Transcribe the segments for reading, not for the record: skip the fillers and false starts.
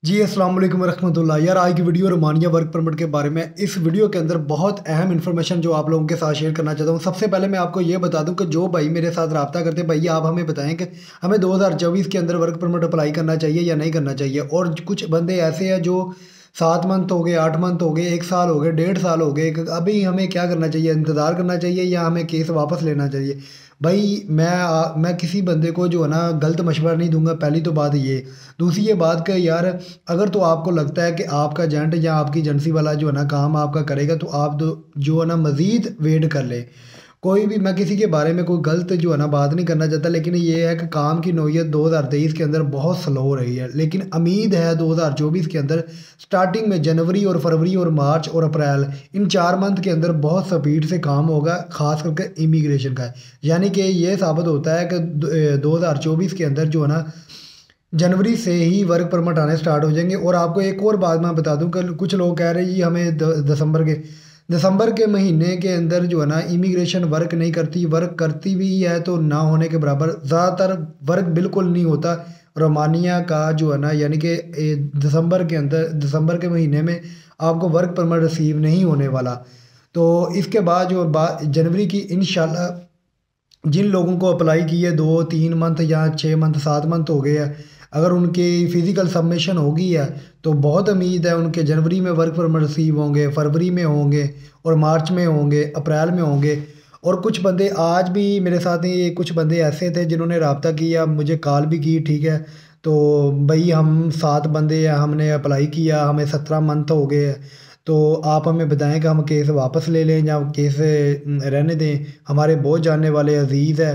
जी अस्सलाम वालेकुम रहमतुल्लाह। यार आज की वीडियो रोमानिया वर्क परमिट के बारे में। इस वीडियो के अंदर बहुत अहम इन्फॉर्मेशन जो आप लोगों के साथ शेयर करना चाहता हूँ। सबसे पहले मैं आपको ये बता दूं कि जो भाई मेरे साथ रब्ता करते हैं, भाई आप हमें बताएं कि हमें 2024 के अंदर वर्क परमिट अप्लाई करना चाहिए या नहीं करना चाहिए। और कुछ बंदे ऐसे हैं जो 7 मंथ हो गए, 8 मंथ हो गए, 1 साल हो गए, 1.5 साल हो गए, अभी हमें क्या करना चाहिए? इंतज़ार करना चाहिए या हमें केस वापस लेना चाहिए? भाई मैं किसी बंदे को जो है ना गलत मशवरा नहीं दूंगा, पहली तो बात ये। दूसरी ये बात कि यार अगर तो आपको लगता है कि आपका एजेंट या आपकी एजेंसी वाला जो है ना काम आपका करेगा, तो आप जो है ना मज़ीद वेट कर ले। कोई भी, मैं किसी के बारे में कोई गलत जो है ना बात नहीं करना चाहता, लेकिन ये है कि काम की नौयत 2023 के अंदर बहुत स्लो हो रही है। लेकिन उम्मीद है 2024 के अंदर स्टार्टिंग में जनवरी और फरवरी और मार्च और अप्रैल, इन 4 मंथ के अंदर बहुत स्पीड से काम होगा, ख़ास करके इमिग्रेशन का। यानी कि ये साबित होता है कि 2024 के अंदर जो है ना जनवरी से ही वर्क परमिट आने स्टार्ट हो जाएंगे। और आपको एक और बात मैं बता दूं कि कुछ लोग कह रहे हैं जी हमें दिसंबर के महीने के अंदर जो है ना इमिग्रेशन वर्क नहीं करती, वर्क करती भी है तो ना होने के बराबर। ज़्यादातर वर्क बिल्कुल नहीं होता रोमानिया का जो है ना, यानी कि दिसंबर के महीने में आपको वर्क परमिट रिसीव नहीं होने वाला। तो इसके बाद जो जनवरी की इंशाल्लाह जिन लोगों को अप्लाई किए 2-3 मंथ या 6 मंथ 7 मंथ हो गए हैं, अगर उनकी फ़िज़िकल सबमिशन हो गई है तो बहुत उम्मीद है उनके जनवरी में वर्क परमिट रिसीव होंगे, फरवरी में होंगे और मार्च में होंगे, अप्रैल में होंगे। और कुछ बंदे आज भी मेरे साथ ही, कुछ बंदे ऐसे थे जिन्होंने रब्ता किया, मुझे कॉल भी की, ठीक है तो भाई हम 7 बंदे हैं, हमने अप्लाई किया, हमें 17 मंथ हो गए हैं, तो आप हमें बताएं कि हम केस वापस ले लें या केस रहने दें, हमारे बहुत जानने वाले अजीज़ है।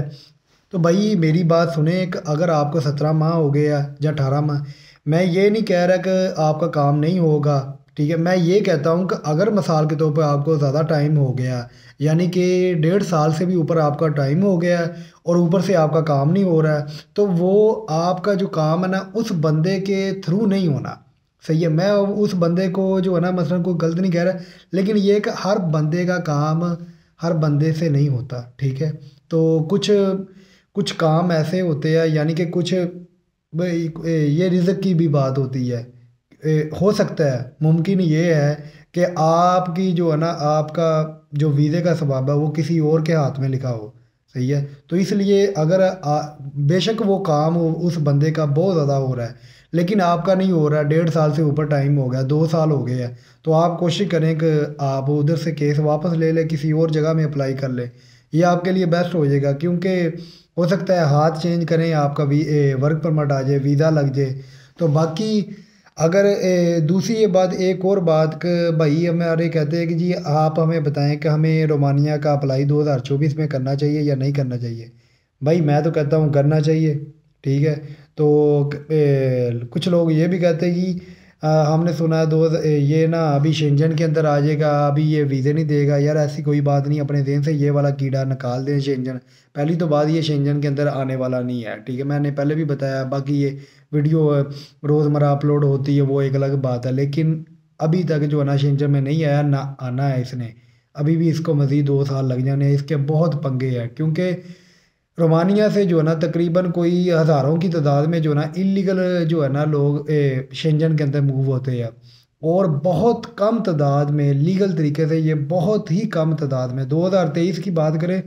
तो भाई मेरी बात सुने कि अगर आपको 17 माह हो गया या 18 माह, मैं ये नहीं कह रहा कि आपका काम नहीं होगा, ठीक है। मैं ये कहता हूँ कि अगर मिसाल के तौर पर आपको ज़्यादा टाइम हो गया, यानी कि 1.5 साल से भी ऊपर आपका टाइम हो गया है और ऊपर से आपका काम नहीं हो रहा है, तो वो आपका जो काम है ना उस बंदे के थ्रू नहीं होना। सही है, मैं उस बंदे को जो है ना मसलन कोई गलत नहीं कह रहा, लेकिन ये कि हर बंदे का काम हर बंदे से नहीं होता, ठीक है। तो कुछ कुछ काम ऐसे होते हैं, यानी कि कुछ भाई ये रिज़्क की भी बात होती है। हो सकता है, मुमकिन ये है कि आपकी जो है ना आपका जो वीज़े का सबाब है वो किसी और के हाथ में लिखा हो। सही है, तो इसलिए अगर बेशक वो काम उस बंदे का बहुत ज़्यादा हो रहा है लेकिन आपका नहीं हो रहा है, 1.5 साल से ऊपर टाइम हो गया, 2 साल हो गए हैं, तो आप कोशिश करें कि आप उधर से केस वापस ले लें, किसी और जगह में अप्लाई कर लें। ये आपके लिए बेस्ट हो जाएगा, क्योंकि हो सकता है हाथ चेंज करें, आपका वर्क परमिट आ जाए, वीज़ा लग जाए। तो बाकी अगर दूसरी ये बात, एक और बात कि भाई हमारे कहते हैं कि जी आप हमें बताएं कि हमें रोमानिया का अप्लाई 2024 में करना चाहिए या नहीं करना चाहिए। भाई मैं तो कहता हूँ करना चाहिए, ठीक है। तो कुछ लोग ये भी कहते हैं कि हमने सुना है ये ना अभी शेंजन के अंदर आ जाएगा, अभी ये वीज़े नहीं देगा। यार ऐसी कोई बात नहीं, अपने जहन से ये वाला कीड़ा निकाल दें। शेंजन, पहली तो बात, ये शेंजन के अंदर आने वाला नहीं है, ठीक है, मैंने पहले भी बताया। बाकी ये वीडियो रोज़मर्रा अपलोड होती है वो एक अलग बात है, लेकिन अभी तक जो है ना शेंजन में नहीं आया, ना आना है इसने। अभी भी इसको मज़ीद 2 साल लग जाने हैं, इसके बहुत पंगे हैं, क्योंकि रोमानिया से जो है ना तकरीबन कोई हज़ारों की तादाद में जो है ना इलीगल जो है ना लोग शेंजन के अंदर मूव होते हैं, और बहुत कम तादाद में लीगल तरीके से, ये बहुत ही कम तादाद में। 2023 की बात करें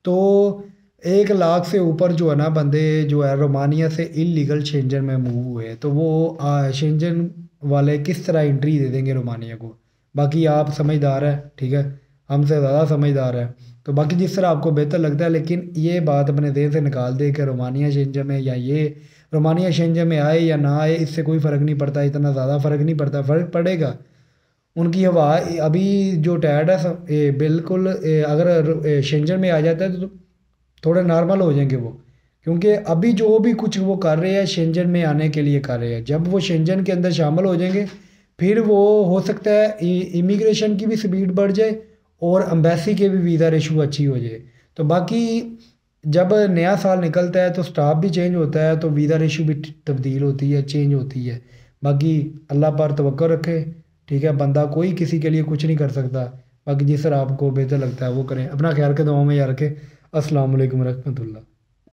तो 1 लाख से ऊपर जो है ना बंदे जो है रोमानिया से इलीगल शेंजन में मूव हुए हैं। तो वो शेंजन वाले किस तरह एंट्री दे देंगे रोमानिया को? बाकी आप समझदार हैं, ठीक है, हमसे ज़्यादा समझदार है, तो बाकी जिस तरह आपको बेहतर लगता है, लेकिन ये बात अपने देह से निकाल दे कि रोमानिया शेंजन में, या ये रोमानिया शेंजन में आए या ना आए, इससे कोई फ़र्क नहीं पड़ता, इतना ज़्यादा फ़र्क नहीं पड़ता। फ़र्क पड़ेगा उनकी हवा अभी जो टैड है बिल्कुल अगर शेंजन में आ जाता है तो थोड़े नॉर्मल हो जाएंगे वो, क्योंकि अभी जो भी कुछ वो कर रहे हैं शेंजन में आने के लिए कर रहे हैं। जब वो शेंजन के अंदर शामिल हो जाएंगे फिर वो हो सकता है इमिग्रेशन की भी स्पीड बढ़ जाए और अम्बेसी के भी वीज़ा रेशू अच्छी हो जाए। तो बाकी जब नया साल निकलता है तो स्टाफ भी चेंज होता है, तो वीज़ा रेशू भी तब्दील होती है, चेंज होती है। बाकी अल्लाह पर तवक्कुल रखे, ठीक है, बंदा कोई किसी के लिए कुछ नहीं कर सकता। बाकी जिस तरह आपको बेहतर लगता है वो करें। अपना ख्याल के दुआओं में याद रखें। अस्सलाम वालेकुम रहमतुल्लाह।